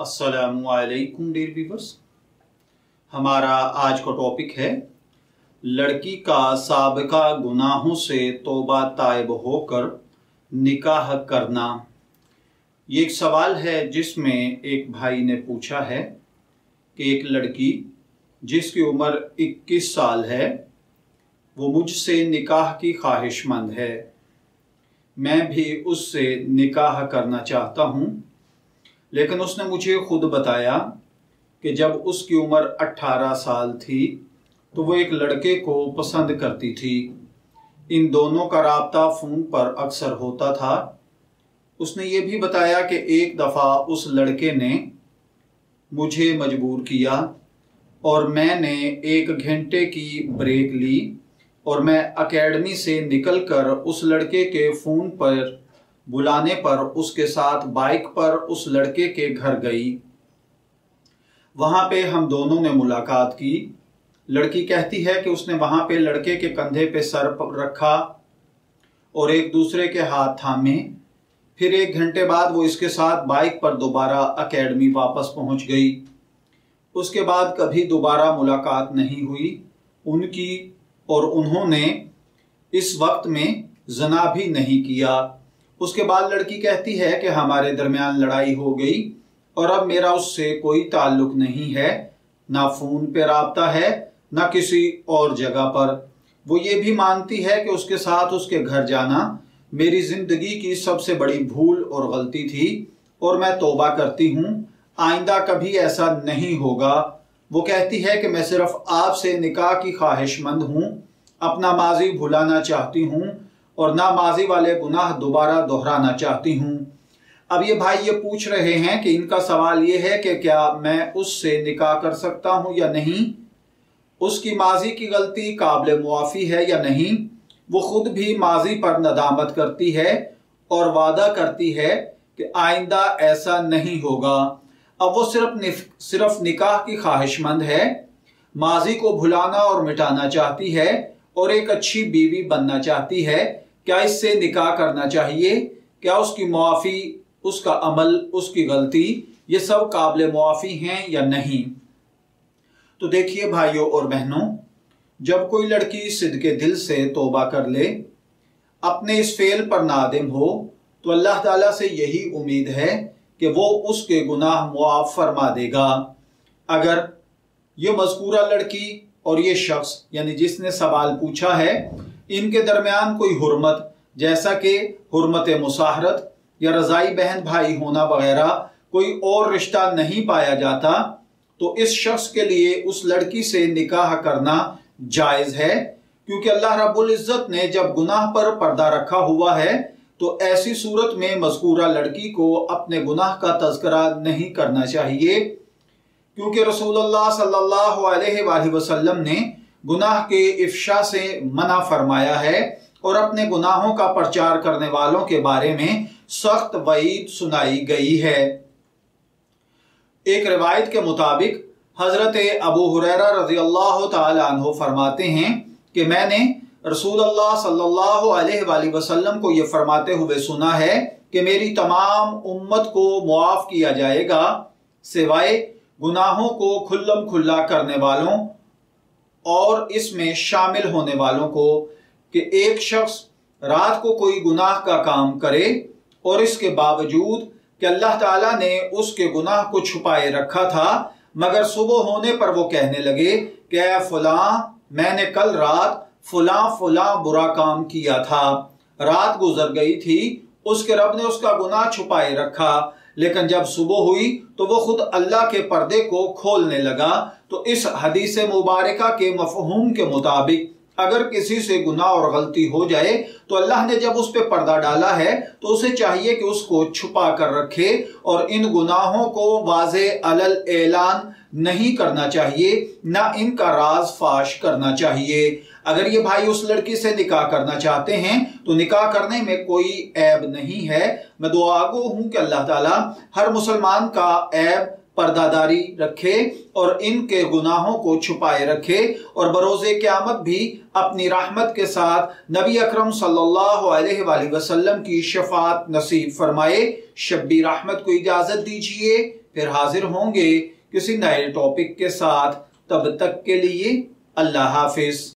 अस्सलामुअलैकुम dear viewers. हमारा आज का टॉपिक है लड़की का साबिका गुनाहों से तौबा ताइब होकर निकाह करना। ये एक सवाल है जिसमें एक भाई ने पूछा है कि एक लड़की जिसकी उम्र 21 साल है वो मुझसे निकाह की ख्वाहिशमंद है। मैं भी उससे निकाह करना चाहता हूँ, लेकिन उसने मुझे खुद बताया कि जब उसकी उम्र 18 साल थी तो वो एक लड़के को पसंद करती थी। इन दोनों का राब्ता फ़ोन पर अक्सर होता था। उसने ये भी बताया कि एक दफ़ा उस लड़के ने मुझे मजबूर किया और मैंने 1 घंटे की ब्रेक ली और मैं एकेडमी से निकलकर उस लड़के के फ़ोन पर बुलाने पर उसके साथ बाइक पर उस लड़के के घर गई। वहाँ पे हम दोनों ने मुलाकात की। लड़की कहती है कि उसने वहाँ पे लड़के के कंधे पे सर रखा और एक दूसरे के हाथ थामे। फिर 1 घंटे बाद वो इसके साथ बाइक पर दोबारा एकेडमी वापस पहुँच गई। उसके बाद कभी दोबारा मुलाकात नहीं हुई उनकी, और उन्होंने इस वक्त में जना भी नहीं किया। उसके बाद लड़की कहती है कि हमारे दरमियान लड़ाई हो गई और अब मेरा उससे कोई ताल्लुक नहीं है, ना फ़ोन पे राब्ता है ना किसी और जगह पर। वो ये भी मानती है कि उसके साथ उसके घर जाना मेरी ज़िंदगी की सबसे बड़ी भूल और गलती थी और मैं तौबा करती हूँ, आइंदा कभी ऐसा नहीं होगा। वो कहती है कि मैं सिर्फ आपसे निकाह की ख्वाहिशमंद हूँ, अपना माजी भुलाना चाहती हूँ और ना माजी वाले गुनाह दोबारा दोहराना चाहती हूँ। अब ये भाई ये पूछ रहे हैं कि इनका सवाल ये है कि क्या मैं उससे निकाह कर सकता हूँ या नहीं, उसकी माजी की गलती काबिल मुआफ़ी है या नहीं। वो खुद भी माजी पर नदामत करती है और वादा करती है कि आइंदा ऐसा नहीं होगा। अब वो सिर्फ निकाह की ख्वाहिशमंद है, माजी को भुलाना और मिटाना चाहती है और एक अच्छी बीवी बनना चाहती है। क्या इससे निकाह करना चाहिए? क्या उसकी मुआफ़ी, उसका अमल, उसकी गलती ये सब काबिल मुआफ़ी हैं या नहीं? तो देखिए भाइयों और बहनों, जब कोई लड़की सिद्के दिल से तौबा कर ले, अपने इस फेल पर नादिम हो, तो अल्लाह ताला से यही उम्मीद है कि वो उसके गुनाह मुआफ़ फरमा देगा। अगर ये मज़कूरा लड़की और ये शख्स यानी जिसने सवाल पूछा है, इनके दरमियान कोई हुर्मत जैसा कि हुर्मत मुसाहरत या रज़ाई बहन भाई होना वगैरह कोई और रिश्ता नहीं पाया जाता, तो इस शख्स के लिए उस लड़की से निकाह करना जायज़ है। क्योंकि अल्लाह रब्बुल इज़्ज़त ने जब गुनाह पर पर्दा रखा हुआ है तो ऐसी सूरत में मज़कूरा लड़की को अपने गुनाह का तज़किरा नहीं करना चाहिए। क्योंकि रसूलुल्लाह सल्लल्लाहु अलैहि वसल्लम ने गुनाह के इफ्शा से मना फरमाया है और अपने गुनाहों का प्रचार करने वालों के बारे में सख्त वईद सुनाई गई है। एक रिवायत के मुताबिक हजरत अबू हुरैरा रज़ियल्लाहु ताला अन्हु फरमाते हैं कि मैंने रसूलुल्लाह सल्लल्लाहु अलैहि वसल्लम को यह फरमाते हुए सुना है कि मेरी तमाम उम्मत को मुआफ़ किया जाएगा सिवाय गुनाहों को खुल्लम खुल्ला करने वालों और इसमें शामिल होने वालों को। कि एक शख्स रात को कोई गुनाह का काम करे और इसके बावजूद कि अल्लाह ताला ने उसके गुनाह को छुपाए रखा था, मगर सुबह होने पर वो कहने लगे कि ऐ फलां, मैंने कल रात फलां फलां बुरा काम किया था। रात गुजर गई थी, उसके रब ने उसका गुनाह छुपाए रखा, लेकिन जब सुबह हुई तो वो खुद अल्लाह के पर्दे को खोलने लगा। तो इस हदीस मुबारका के मफहूम के मुताबिक अगर किसी से गुनाह और गलती हो जाए तो अल्लाह ने जब उस पर पर्दा डाला है तो उसे चाहिए कि उसको छुपा कर रखे और इन गुनाहों को वाज़े अलल ऐलान नहीं करना चाहिए, ना इनका राज फाश करना चाहिए। अगर ये भाई उस लड़की से निकाह करना चाहते हैं तो निकाह करने में कोई ऐब नहीं है। मैं दुआगो हूं कि अल्लाह ताला हर मुसलमान का ऐब पर्दादारी रखे और इनके गुनाहों को छुपाए रखे और बरोज़े क़यामत भी अपनी रहमत के साथ नबी अकरम सल्लल्लाहु अलैहि वसल्लम की शफाअत नसीब फरमाए। शब्बीर अहमद को इजाज़त दीजिए। फिर हाजिर होंगे किसी नए टॉपिक के साथ। तब तक के लिए अल्लाह हाफिज।